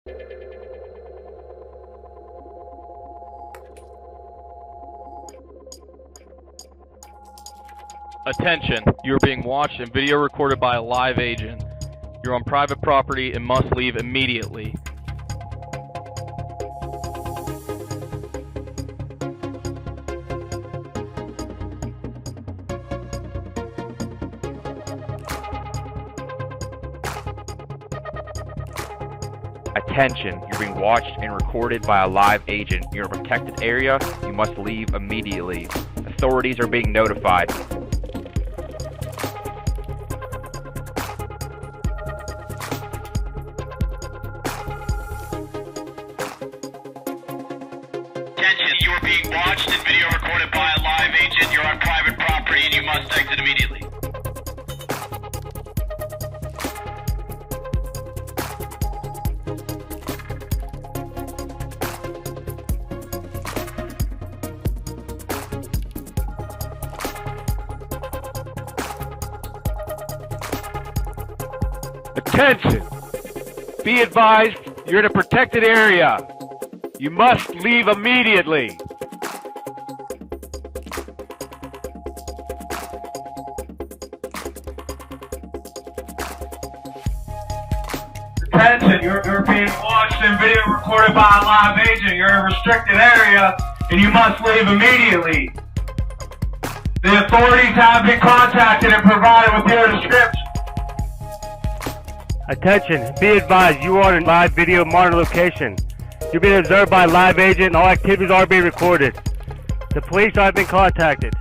Attention, you are being watched and video recorded by a live agent. You're on private property and must leave immediately. Attention, you're being watched and recorded by a live agent. You're in a protected area. You must leave immediately. Authorities are being notified. Attention, you are being watched and video recorded by a live agent. You're on private property and you must exit immediately. Attention! Be advised, you're in a protected area. You must leave immediately. Attention, you're being watched and video recorded by a live agent. You're in a restricted area and you must leave immediately. The authorities have been contacted and provided with your description. Attention, be advised, you are in live video monitor location. You're being observed by a live agent and all activities are being recorded. The police have been contacted.